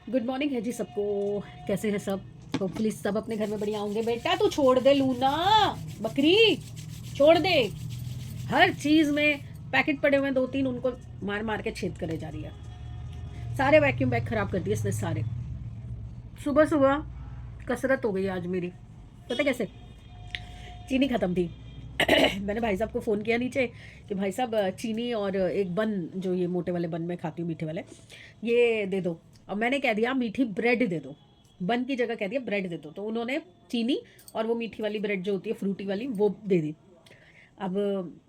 Good morning है जी सबको। कैसे हैं सब? होपफुली सब अपने घर में बढ़िया होंगे। बेटा तू छोड़ दे लूना, बकरी छोड़ दे। हर चीज में पैकेट पड़े हुए हैं दो तीन, उनको मार मार के छेद करे जा रही है। सारे वैक्यूम बैग खराब कर दिए इसने सारे। सुबह सुबह कसरत हो गई आज मेरी, पता कैसे? चीनी खत्म थी। मैंने भाई साहब को फ़ोन किया नीचे कि भाई साहब चीनी और एक बन, जो ये मोटे वाले बन मैं खाती हूँ मीठे वाले, ये दे दो। और मैंने कह दिया मीठी ब्रेड दे दो, बन की जगह कह दिया ब्रेड दे दो। तो उन्होंने चीनी और वो मीठी वाली ब्रेड जो होती है फ्रूटी वाली वो दे दी। अब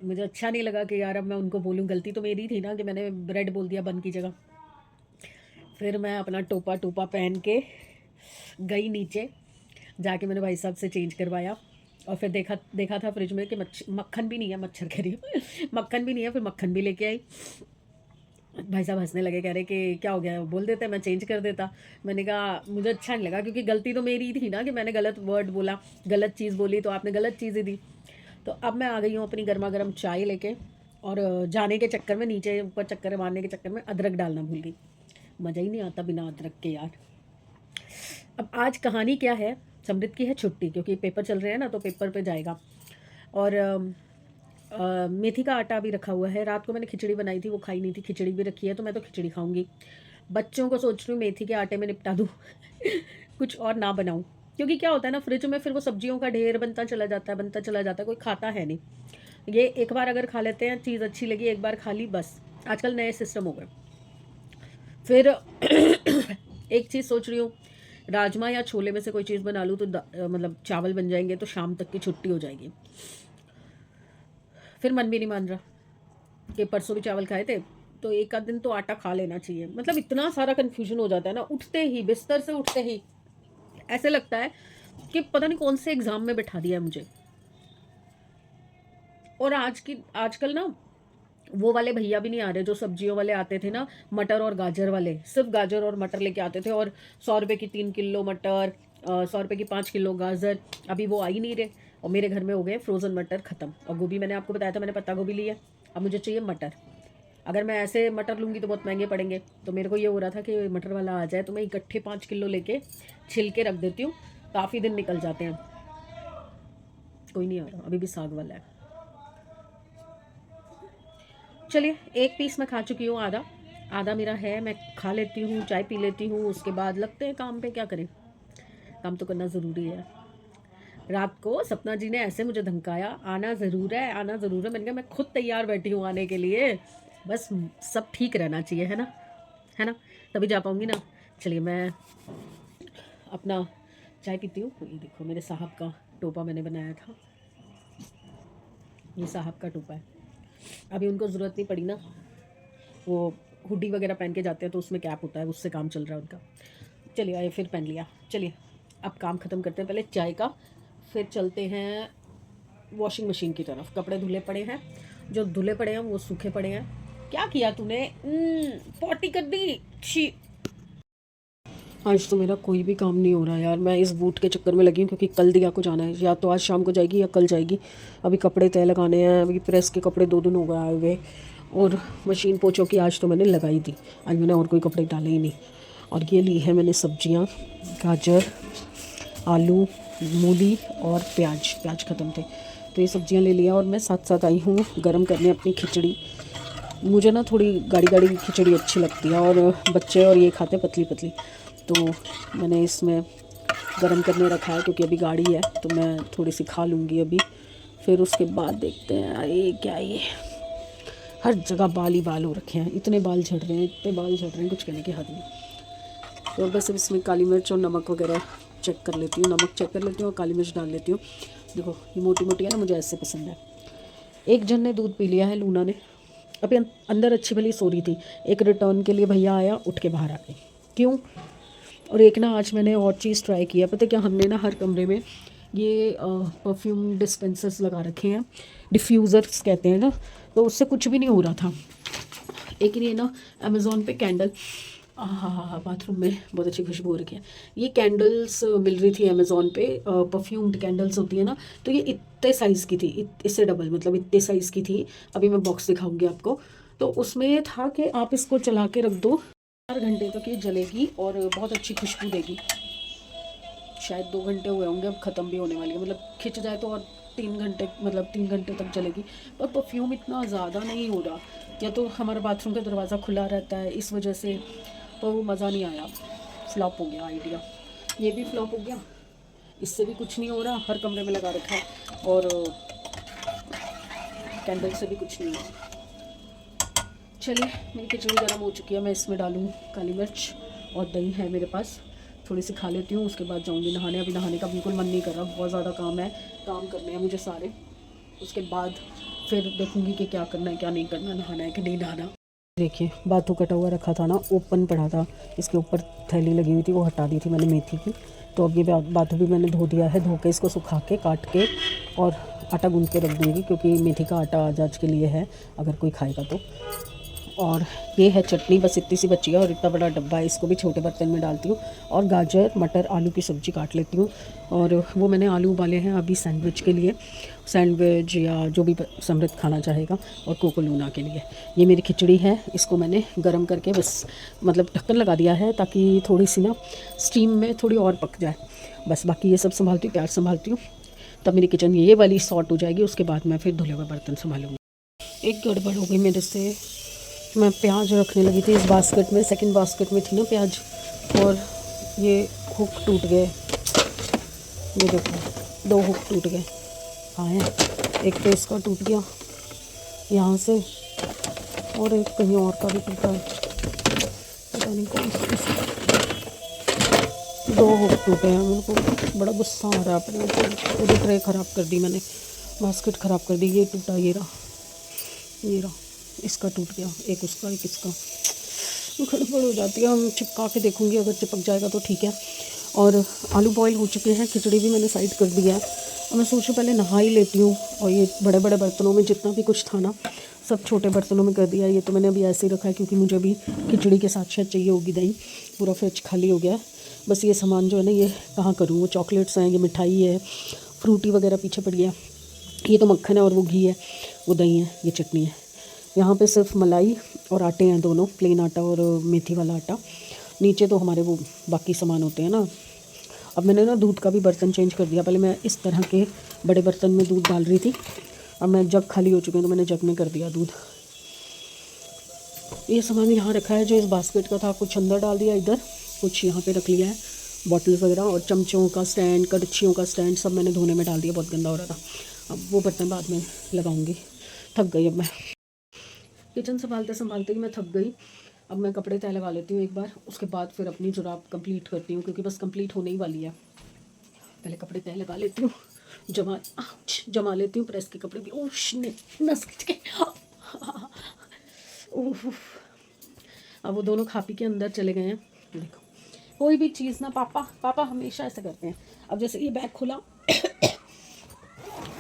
मुझे अच्छा नहीं लगा कि यार अब मैं उनको बोलूँ, गलती तो मेरी थी ना कि मैंने ब्रेड बोल दिया बन की जगह। फिर मैं अपना टोपा टोपा पहन के गई नीचे, जाके मैंने भाई साहब से चेंज करवाया। और फिर देखा देखा था फ्रिज में कि मक्खन भी नहीं है, मच्छर कह रही हूँ मक्खन भी नहीं है। फिर मक्खन भी लेके आई। भाई साहब हंसने लगे, कह रहे कि क्या हो गया, बोल देते मैं चेंज कर देता। मैंने कहा मुझे अच्छा नहीं लगा क्योंकि गलती तो मेरी ही थी ना कि मैंने गलत वर्ड बोला, गलत चीज़ बोली, तो आपने गलत चीज़ ही दी। तो अब मैं आ गई हूँ अपनी गर्मा गर्म चाय लेके, और जाने के चक्कर में, नीचे ऊपर चक्कर मारने के चक्कर में अदरक डालना भूल गई। मज़ा ही नहीं आता बिना अदरक के यार। अब आज कहानी क्या है? समृद्ध की है छुट्टी, क्योंकि पेपर चल रहे हैं ना, तो पेपर पे जाएगा। और मेथी का आटा भी रखा हुआ है। रात को मैंने खिचड़ी बनाई थी, वो खाई नहीं थी, खिचड़ी भी रखी है, तो मैं तो खिचड़ी खाऊंगी। बच्चों को सोच रही हूँ मेथी के आटे में निपटा दूँ कुछ और ना बनाऊँ, क्योंकि क्या होता है ना, फ्रिज में फिर वो सब्जियों का ढेर बनता चला जाता है, बनता चला जाता है, कोई खाता है नहीं। ये एक बार अगर खा लेते हैं, चीज़ अच्छी लगी, एक बार खा ली बस। आजकल नए सिस्टम हो गए। फिर एक चीज़ सोच रही हूँ, राजमा या छोले में से कोई चीज़ बना लूँ तो मतलब चावल बन जाएंगे, तो शाम तक की छुट्टी हो जाएगी। फिर मन भी नहीं मान रहा कि परसों भी चावल खाए थे, तो एक आध दिन तो आटा खा लेना चाहिए। मतलब इतना सारा कन्फ्यूजन हो जाता है ना, उठते ही, बिस्तर से उठते ही ऐसे लगता है कि पता नहीं कौन से एग्जाम में बैठा दिया है मुझे। और आजकल ना वो वाले भैया भी नहीं आ रहे जो सब्जियों वाले आते थे ना, मटर और गाजर वाले, सिर्फ गाजर और मटर लेके आते थे, और 100 रुपये की 3 किलो मटर, 100 रुपये की 5 किलो गाजर। अभी वो आ ही नहीं रहे, और मेरे घर में हो गए फ्रोज़न मटर ख़त्म। और गोभी मैंने आपको बताया था, मैंने पत्ता गोभी ली है। अब मुझे चाहिए मटर। अगर मैं ऐसे मटर लूँगी तो बहुत महंगे पड़ेंगे, तो मेरे को ये हो रहा था कि मटर वाला आ जाए तो मैं इकट्ठे 5 किलो लेके छिल के रख देती हूँ, काफ़ी दिन निकल जाते हैं। कोई नहीं आ रहा, अभी भी साग वाला है। चलिए, एक पीस मैं खा चुकी हूँ, आधा आधा मेरा है, मैं खा लेती हूँ, चाय पी लेती हूँ, उसके बाद लगते हैं काम पे। क्या करें, काम तो करना ज़रूरी है। रात को सपना जी ने ऐसे मुझे धमकाया, आना ज़रूर है, आना ज़रूर है। मैंने कहा मैं खुद तैयार बैठी हूँ आने के लिए, बस सब ठीक रहना चाहिए, है ना, है ना, तभी जा पाऊँगी ना। चलिए मैं अपना चाय पीती हूँ। ये देखो मेरे साहब का टोपा मैंने बनाया था, ये साहब का टोपा है। अभी उनको ज़रूरत नहीं पड़ी ना, वो हुडी वगैरह पहन के जाते हैं तो उसमें कैप होता है, उससे काम चल रहा है उनका। चलिए आए, फिर पहन लिया। चलिए अब काम ख़त्म करते हैं पहले चाय का, फिर चलते हैं वॉशिंग मशीन की तरफ। कपड़े धुले पड़े हैं, जो धुले पड़े हैं वो सूखे पड़े हैं। क्या किया तूने? पॉटी कर दी, छी। आज तो मेरा कोई भी काम नहीं हो रहा यार। मैं इस बूट के चक्कर में लगी हूँ क्योंकि कल दिया को जाना है, या तो आज शाम को जाएगी या कल जाएगी। अभी कपड़े तय लगाने हैं, अभी प्रेस के कपड़े 2 दिन हो गए आए हुए, और मशीन पोछो की आज तो मैंने लगाई थी। आज मैंने और कोई कपड़े डाले ही नहीं। और ये ली है मैंने सब्जियाँ, गाजर, आलू, मूली और प्याज। प्याज ख़त्म थे तो ये सब्जियाँ ले लिया, और मैं साथ साथ आई हूँ गरम करने अपनी खिचड़ी। मुझे ना थोड़ी गाढ़ी गाढ़ी खिचड़ी अच्छी लगती है, और बच्चे और ये खाते पतली पतली, तो मैंने इसमें गरम करने रखा है क्योंकि अभी गाढ़ी है, तो मैं थोड़ी सी खा लूँगी अभी। फिर उसके बाद देखते हैं। अरे क्या ये, हर जगह बाल ही बाल हो रखे हैं, इतने बाल झड़ रहे हैं, इतने बाल झड़ रहे हैं, कुछ कहने की हद नहीं। तो बस अब इसमें काली मिर्च और नमक वगैरह चेक कर लेती हूँ, नमक चेक कर लेती हूँ और काली मिर्च डाल लेती हूँ। देखो ये मोटी मोटी है ना, मुझे ऐसे पसंद है। एक जन ने दूध पी लिया है, लूना ने। अभी अंदर अच्छी भली सो रही थी, एक रिटर्न के लिए भैया आया, उठ के बाहर आ गई। क्यों? और एक ना आज मैंने और चीज़ ट्राई किया, पता क्या, हमने ना हर कमरे में ये परफ्यूम डिस्पेंसर्स लगा रखे हैं, डिफ्यूज़र्स कहते हैं ना, तो उससे कुछ भी नहीं हो रहा था। एक ये ना अमेज़ोन पे कैंडल, हाँ बाथरूम में बहुत अच्छी खुशबू हो रही है। ये कैंडल्स मिल रही थी अमेज़ोन पे, परफ्यूम्ड कैंडल्स होती है ना, तो ये इतने साइज़ की थी, इससे डबल, मतलब इतने साइज़ की थी। अभी मैं बॉक्स दिखाऊंगी आपको। तो उसमें था कि आप इसको चला के रख दो 4 घंटे तक ये जलेगी और बहुत अच्छी खुशबू देगी। शायद 2 घंटे हुए होंगे, अब ख़त्म भी होने वाली है, मतलब खिंच जाए तो और 3 घंटे, मतलब 3 घंटे तक जलेगी। पर परफ्यूम इतना ज़्यादा नहीं हो रहा, या तो हमारा बाथरूम का दरवाज़ा खुला रहता है इस वजह से, तो वो मज़ा नहीं आया, फ्लॉप हो गया आइडिया। ये भी फ्लॉप हो गया, इससे भी कुछ नहीं हो रहा, हर कमरे में लगा रखा है, और कैंडल से भी कुछ नहीं हो रहा। चलिए, मेरी खिचड़ी गर्म हो चुकी है, मैं इसमें डालूँ काली मिर्च, और दही है मेरे पास, थोड़ी सी खा लेती हूँ, उसके बाद जाऊँगी नहाने। अभी नहाने का बिल्कुल मन नहीं कर रहा, बहुत ज़्यादा काम है, काम करने हैं मुझे सारे। उसके बाद फिर देखूँगी कि क्या करना है क्या नहीं करना, नहाना है कि नहीं नहाना। देखिए, बाथू कटा हुआ रखा था ना, ओपन पड़ा था, इसके ऊपर थैली लगी हुई थी, वो हटा दी थी मैंने मेथी की। तो अब ये बाथू भी मैंने धो दिया है, धो के इसको सुखा के काट के और आटा गूँध के रख दूँगी, क्योंकि मेथी का आटा आज आज के लिए है, अगर कोई खाएगा तो। और ये है चटनी, बस इतनी सी बची है, और इतना बड़ा डब्बा है, इसको भी छोटे बर्तन में डालती हूँ। और गाजर मटर आलू की सब्ज़ी काट लेती हूँ, और वो मैंने आलू उबाले हैं अभी सैंडविच के लिए, सैंडविच या जो भी समृद्ध खाना चाहेगा, और कोको लूना के लिए। ये मेरी खिचड़ी है, इसको मैंने गर्म करके बस मतलब ढक्कन लगा दिया है, ताकि थोड़ी सी ना स्टीम में थोड़ी और पक जाए। बस बाकी ये सब संभालती हूँ, प्याज संभालती हूँ, तब मेरी किचन ये वाली सॉर्ट हो जाएगी। उसके बाद मैं फिर धुले हुए बर्तन संभालूँगी। एक गड़बड़ हो गई मेरे से, मैं प्याज रखने लगी थी इस बास्केट में, सेकंड बास्केट में थी ना प्याज, और ये हुक टूट गए। ये देखो 2 हुक टूट गए। हाँ है, एक तो इसका टूट गया यहाँ से, और एक कहीं और का भी टूटा है, पता नहीं कौन सा। 2 हुक टूटे हैं, मेरे को बड़ा गुस्सा आ रहा है अपने ऊपर। पूरी ट्रे ख़राब कर दी मैंने, बास्केट ख़राब कर दी। ये टूटा, ये रहा, इसका टूट गया, एक उसका एक इसका, गड़बड़ हो जाती है। हम चिपका के देखूंगी, अगर चिपक जाएगा तो ठीक है। और आलू बॉईल हो चुके हैं, खिचड़ी भी मैंने साइड कर दिया है। और मैं सोचूं पहले नहा ही लेती हूँ, और ये बड़े बड़े बर्तनों में जितना भी कुछ था ना, सब छोटे बर्तनों में कर दिया। ये तो मैंने अभी ऐसे ही रखा है, क्योंकि मुझे भी खिचड़ी के साथ शायद चाहिए होगी दही। पूरा फ्रिज खाली हो गया है। बस ये सामान जो है ना, ये कहाँ करूँ, वो चॉकलेट्स हैं, ये मिठाई है, फ्रूटी वगैरह पीछे पड़ी है, ये तो मक्खन है, और वो घी है, वो दही है, ये चटनी है। यहाँ पे सिर्फ मलाई और आटे हैं, दोनों, प्लेन आटा और मेथी वाला आटा। नीचे तो हमारे वो बाकी सामान होते हैं ना। अब मैंने ना दूध का भी बर्तन चेंज कर दिया, पहले मैं इस तरह के बड़े बर्तन में दूध डाल रही थी, अब मैं जग खाली हो चुके हैं तो मैंने जग में कर दिया दूध। ये सामान यहाँ रखा है जो इस बास्केट का था, कुछ अंदर डाल दिया, इधर कुछ यहाँ पे रख लिया है, बॉटल्स वगैरह, और चमचों का स्टैंड, कड़छियों का स्टैंड सब मैंने धोने में डाल दिया, बहुत गंदा हो रहा था। अब वो बर्तन बाद में लगाऊंगी। थक गई अब मैं, किचन संभालते संभालते ही मैं थक गई। अब मैं कपड़े तय लगा लेती हूँ एक बार, उसके बाद फिर अपनी जुराब कंप्लीट करती हूँ, क्योंकि बस कंप्लीट होने ही वाली है। पहले कपड़े तय लगा लेती हूँ, जमा लेती हूँ प्रेस के कपड़े भी। नस खिंच के। अब वो दोनों खा पी के अंदर चले गए हैं। देखो, कोई भी चीज़ ना, पापा हमेशा ऐसा करते हैं। अब जैसे ये बैग खुला,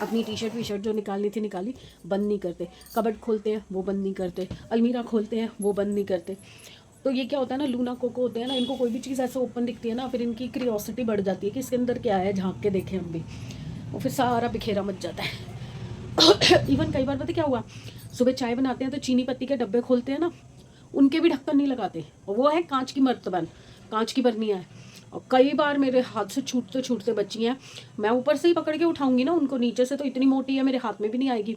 अपनी टी शर्ट वी शर्ट जो निकालनी थी निकाली, बंद नहीं करते। कबर्ड खोलते हैं, वो बंद नहीं करते। अलमीरा खोलते हैं, वो बंद नहीं करते। तो ये क्या होता है ना, लूना कोको होते हैं ना, इनको कोई भी चीज़ ऐसे ओपन दिखती है ना, फिर इनकी क्यूरियोसिटी बढ़ जाती है कि इसके अंदर क्या है, झांक के देखें हम भी, और फिर सारा बिखेरा मच जाता है। इवन कई बार पता क्या हुआ, सुबह चाय बनाते हैं तो चीनी पत्ती के डब्बे खोलते हैं ना, उनके भी ढक्कन नहीं लगाते, और वो है कांच की मर्तबान, कांच की बर्नियाँ है। और कई बार मेरे हाथ से छूटते छूटते बची हैं। मैं ऊपर से ही पकड़ के उठाऊंगी ना उनको, नीचे से तो इतनी मोटी है मेरे हाथ में भी नहीं आएगी,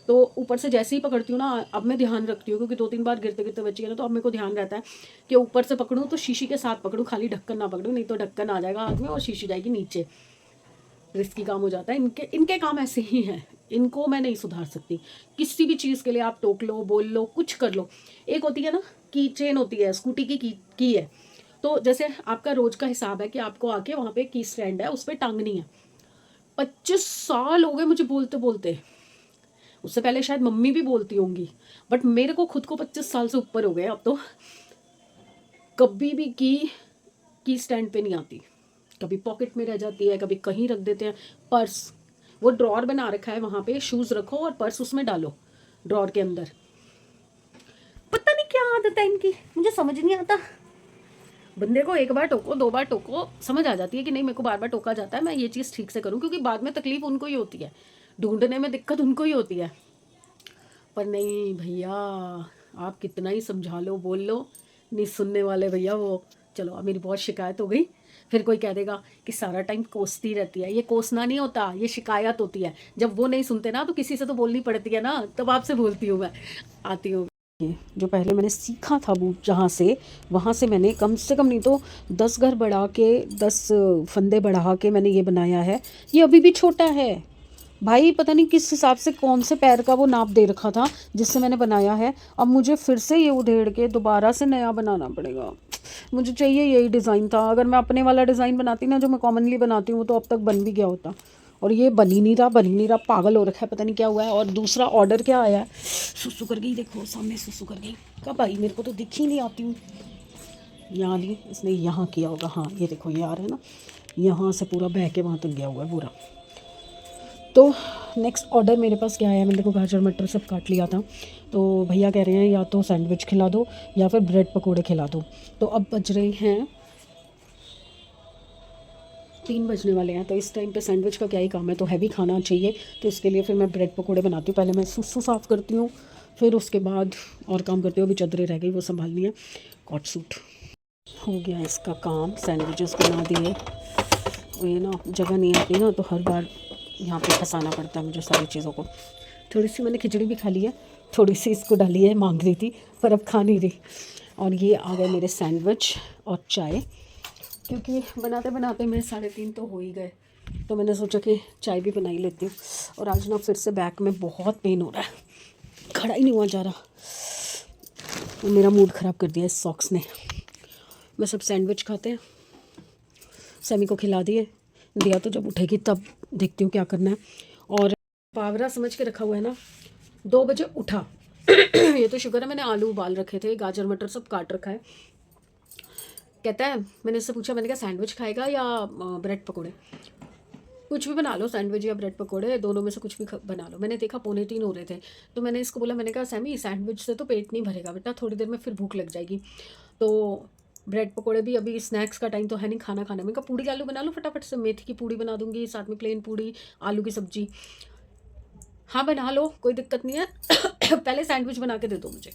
तो ऊपर से जैसे ही पकड़ती हूँ ना, अब मैं ध्यान रखती हूँ, क्योंकि 2-3 बार गिरते गिरते बची है ना, तो अब मेरे को ध्यान रहता है कि ऊपर से पकड़ूँ तो शीशी के साथ पकड़ूँ, खाली ढक्कन ना पकड़ूँ, नहीं तो ढक्कन आ जाएगा हाथ में और शीशी जाएगी नीचे। रिस्की काम हो जाता है। इनके काम ऐसे ही हैं, इनको मैं नहीं सुधार सकती। किसी भी चीज़ के लिए आप टोक लो, बोल लो, कुछ कर लो। एक होती है ना की चेन होती है, स्कूटी की है, तो जैसे आपका रोज का हिसाब है कि आपको आके वहाँ पे की स्टैंड है, उस पर टांगनी है। 25 साल हो गए मुझे बोलते बोलते, उससे पहले शायद मम्मी भी बोलती होंगी, बट मेरे को खुद को 25 साल से ऊपर हो गए अब तो। कभी भी की स्टैंड पे नहीं आती, कभी पॉकेट में रह जाती है, कभी कहीं रख देते हैं। पर्स, वो ड्रॉर बना रखा है, वहाँ पे शूज़ रखो और पर्स उसमें डालो, ड्रॉर के अंदर। पता नहीं क्या आदत है इनकी, मुझे समझ नहीं आता। बंदे को एक बार टोको, 2 बार टोको, समझ आ जाती है कि नहीं मेरे को बार बार टोका जाता है, मैं ये चीज़ ठीक से करूँ, क्योंकि बाद में तकलीफ उनको ही होती है, ढूंढने में दिक्कत उनको ही होती है। पर नहीं भैया, आप कितना ही समझा लो, बोल लो, नहीं सुनने वाले भैया वो, चलो अब मेरी बहुत शिकायत हो गई। फिर कोई कह देगा कि सारा टाइम कोसती रहती है। ये कोसना नहीं होता, ये शिकायत होती है। जब वो नहीं सुनते ना तो किसी से तो बोलनी पड़ती है ना, तब आपसे बोलती हूँ मैं, आती हूँ। ये जो पहले मैंने सीखा था बूट जहाँ से, वहाँ से मैंने कम से कम नहीं तो 10 घर बढ़ा के, 10 फंदे बढ़ा के मैंने ये बनाया है। ये अभी भी छोटा है भाई, पता नहीं किस हिसाब से कौन से पैर का वो नाप दे रखा था जिससे मैंने बनाया है। अब मुझे फिर से ये उधेड़ के दोबारा से नया बनाना पड़ेगा। मुझे चाहिए यही डिज़ाइन था। अगर मैं अपने वाला डिज़ाइन बनाती ना जो मैं कॉमनली बनाती हूँ, वो तो अब तक बन भी गया होता। और ये बन ही नहीं रहा, बन ही नहीं रहा, पागल हो रखा है, पता नहीं क्या हुआ है। और दूसरा ऑर्डर क्या आया है, सुसु कर गई, देखो सामने सुसु कर गई। कब आई, मेरे को तो दिख ही नहीं आती हूँ। यहाँ नहीं, इसने यहाँ किया होगा। हाँ ये देखो, ये आ रहा है ना, यहाँ से पूरा बह के वहाँ तक गया हुआ है पूरा। तो नेक्स्ट ऑर्डर मेरे पास क्या आया, मैंने देखो गाजर मटर सब काट लिया था। तो भैया कह रहे हैं या तो सैंडविच खिला दो या फिर ब्रेड पकोड़े खिला दो। तो अब बज रहे हैं 3 बजने वाले हैं। तो इस टाइम पे सैंडविच का क्या ही काम है, तो हैवी खाना चाहिए। तो इसके लिए फिर मैं ब्रेड पकोड़े बनाती हूँ। पहले मैं सुसु साफ़ करती हूँ, फिर उसके बाद और काम करती हूँ। अभी चादरें रह गई वो संभालनी है। कॉट सूट हो गया इसका काम, सैंडविचेस बना दिए। ये ना जगह नहीं आती ना, तो हर बार यहाँ पे फंसाना पड़ता है मुझे सारी चीज़ों को। थोड़ी सी मैंने खिचड़ी भी खा ली है, थोड़ी सी इसको डाली है, मांग रही थी पर अब खा नहीं रही। और ये आ गए मेरे सैंडविच और चाय, क्योंकि बनाते बनाते मेरे 3:30 तो हो ही गए। तो मैंने सोचा कि चाय भी बना ही लेती हूँ। और आज ना फिर से बैक में बहुत पेन हो रहा है, खड़ा ही नहीं हुआ जा रहा। और मेरा मूड ख़राब कर दिया इस सॉक्स ने। मैं सब सैंडविच खाते हैं, सैमी को खिला दिया तो जब उठेगी तब देखती हूँ क्या करना है। और पावरा समझ के रखा हुआ है ना, 2 बजे उठा। ये तो शुक्र है मैंने आलू उबाल रखे थे, गाजर मटर सब काट रखा है। कहता है, मैंने इससे पूछा, मैंने कहा सैंडविच खाएगा या ब्रेड पकोड़े, कुछ भी बना लो, सैंडविच या ब्रेड पकोड़े, दोनों में से कुछ भी बना लो। मैंने देखा 2:45 हो रहे थे, तो मैंने इसको बोला, मैंने कहा सैमी सैंडविच से तो पेट नहीं भरेगा बेटा, थोड़ी देर में फिर भूख लग जाएगी। तो ब्रेड पकोड़े भी अभी स्नैक्स का टाइम तो है नहीं, खाना खाने में। कहा पूड़ी आलू बना लो फटाफट से, मेथी की पूड़ी बना दूंगी, साथ में प्लेन पूड़ी, आलू की सब्जी। हाँ बना लो, कोई दिक्कत नहीं है। पहले सैंडविच बना के दे दो मुझे,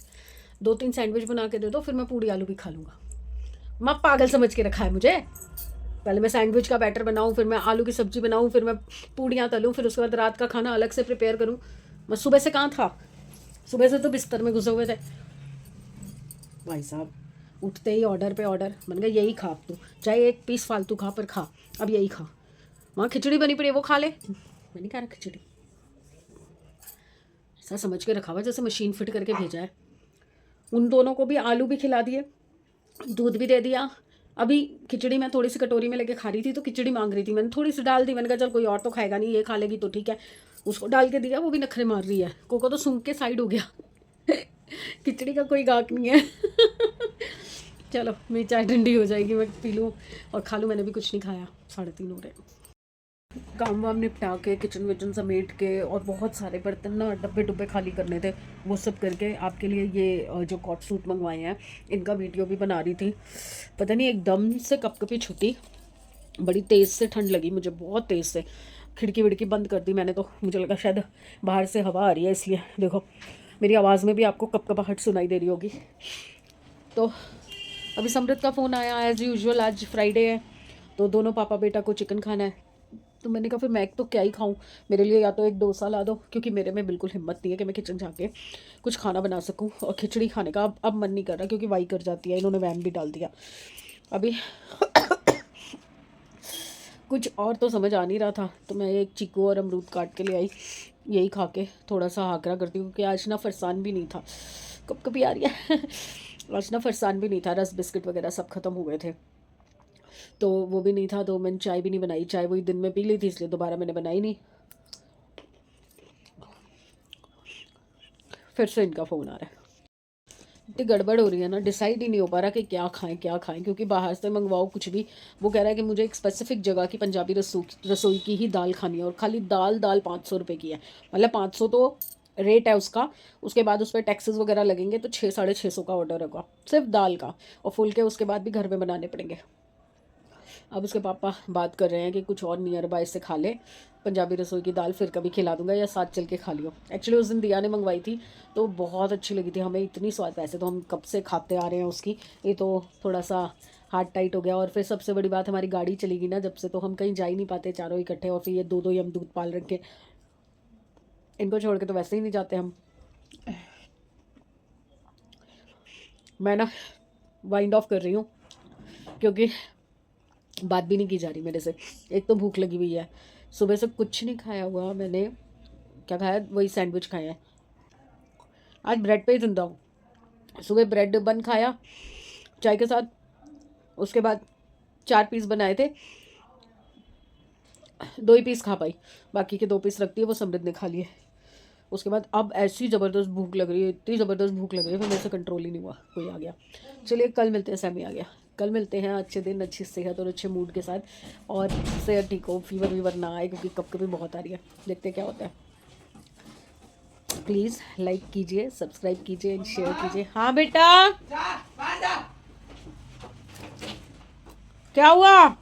2-3 सैंडविच बना के दे दो, फिर मैं पूड़ी आलू भी खा लूँगा। माँ पागल समझ के रखा है मुझे। पहले मैं सैंडविच का बैटर बनाऊँ, फिर मैं आलू की सब्जी बनाऊँ, फिर मैं पूड़ियाँ तलूँ, फिर उसके बाद रात का खाना अलग से प्रिपेयर करूँ। मैं सुबह से कहाँ था, सुबह से तो बिस्तर में घुसे हुए थे भाई साहब। उठते ही ऑर्डर पे ऑर्डर। मैंने कहा यही खा तू, चाहे एक पीस फालतू खा पर खा, अब यही खा। वहाँ खिचड़ी बनी पड़ी है वो खा ले। मैंने कहा खिचड़ी ऐसा समझ के रखा हुआ जैसे मशीन फिट करके भेजा है। उन दोनों को भी आलू भी खिला दिए, दूध भी दे दिया। अभी खिचड़ी मैं थोड़ी सी कटोरी में लेके खा रही थी, तो खिचड़ी मांग रही थी, मैंने थोड़ी सी डाल दी। मैंने कहा चल कोई और तो खाएगा नहीं, ये खा लेगी तो ठीक है। उसको डाल के दिया, वो भी नखरे मार रही है। कोको तो सूंघ के साइड हो गया। खिचड़ी का कोई गाक नहीं है। चलो मेरी चाय ठंडी हो जाएगी, मैं पी लूँ और खा लूँ। मैंने भी कुछ नहीं खाया, 3:30 हो रहे। काम वाम निपटा के, किचन विचन समेट के, और बहुत सारे बर्तन ना डब्बे डुब्बे खाली करने थे, वो सब करके आपके लिए ये जो कॉट सूट मंगवाए हैं इनका वीडियो भी बना रही थी। पता नहीं एकदम से कपकपी छुट्टी, बड़ी तेज़ से ठंड लगी मुझे, बहुत तेज़ से। खिड़की विड़की बंद कर दी मैंने, तो मुझे लगा शायद बाहर से हवा आ रही है, इसलिए देखो मेरी आवाज़ में भी आपको कपकपाहट सुनाई दे रही होगी। तो अभी समृत का फ़ोन आया एज़ यूजुअल, आज फ्राइडे है तो दोनों पापा बेटा को चिकन खाना है। तो मैंने कहा फिर मैं तो क्या ही खाऊं, मेरे लिए या तो एक डोसा ला दो, क्योंकि मेरे में बिल्कुल हिम्मत नहीं है कि मैं किचन जाके कुछ खाना बना सकूं। और खिचड़ी खाने का अब मन नहीं कर रहा, क्योंकि वाई कर जाती है, इन्होंने वैम भी डाल दिया अभी। कुछ और तो समझ आ नहीं रहा था, तो मैं एक चीकू और अमरूद काट के ले आई, यही खा के थोड़ा सा हाकरा करती हूँ, क्योंकि आज ना फरसान भी नहीं था। कब कभी आ रही है। आज ना फरसान भी नहीं था, रस बिस्किट वगैरह सब ख़त्म हो गए थे, तो वो भी नहीं था। तो मैंने चाय भी नहीं बनाई, चाय वही दिन में पी ली थी, इसलिए दोबारा मैंने बनाई नहीं। फिर से इनका फ़ोन आ रहा है। इतनी गड़बड़ हो रही है ना, डिसाइड ही नहीं हो पा रहा कि क्या खाएं, क्योंकि बाहर से मंगवाओ कुछ भी, वो कह रहा है कि मुझे एक स्पेसिफिक जगह की पंजाबी रसोई की ही दाल खानी है, और खाली दाल 500 रुपये की है। मतलब 500 तो रेट है उसका, उसके बाद उस पर टैक्सेस वगैरह लगेंगे, तो 600-650 का ऑर्डर होगा सिर्फ दाल का, और फुल के उसके बाद भी घर में बनाने पड़ेंगे। अब उसके पापा बात कर रहे हैं कि कुछ और नियर बाय से खा ले, पंजाबी रसोई की दाल फिर कभी खिला दूंगा या साथ चल के खा लियो। एक्चुअली उस दिन दिया ने मंगवाई थी तो बहुत अच्छी लगी थी हमें, इतनी स्वाद, वैसे तो हम कब से खाते आ रहे हैं उसकी, ये तो थोड़ा सा हार्ट टाइट हो गया। और फिर सबसे बड़ी बात, हमारी गाड़ी चलेगी ना जब से, तो हम कहीं जा ही नहीं पाते चारों इकट्ठे, और फिर ये दो दो ही हम दूध पाल रखे, इनको छोड़ के तो वैसे ही नहीं जाते हम। मैं ना वाइंड ऑफ कर रही हूँ क्योंकि बात भी नहीं की जा रही मेरे से, एक तो भूख लगी हुई है, सुबह से कुछ नहीं खाया हुआ मैंने, क्या खाया, वही सैंडविच खाया है, आज ब्रेड पे ही जिंदा हूँ। सुबह ब्रेड बन खाया चाय के साथ, उसके बाद 4 पीस बनाए थे, 2 ही पीस खा पाई, बाकी के 2 पीस रखती है वो समृद्ध ने खा लिए। उसके बाद अब ऐसी ज़बरदस्त भूख लग रही है, इतनी ज़बरदस्त भूख लग रही है, फिर मेरे से कंट्रोल ही नहीं हुआ, कोई आ गया। चलिए कल मिलते हैं, सैमी आ गया, कल मिलते हैं अच्छे दिन, अच्छी सेहत और अच्छे मूड के साथ, और सेहत ठीक हो, फीवर वीवर ना आए, क्योंकि कब कभी बहुत आ रही है, देखते क्या होता है। प्लीज़ लाइक कीजिए, सब्सक्राइब कीजिए एंड शेयर कीजिए। हाँ बेटा क्या हुआ?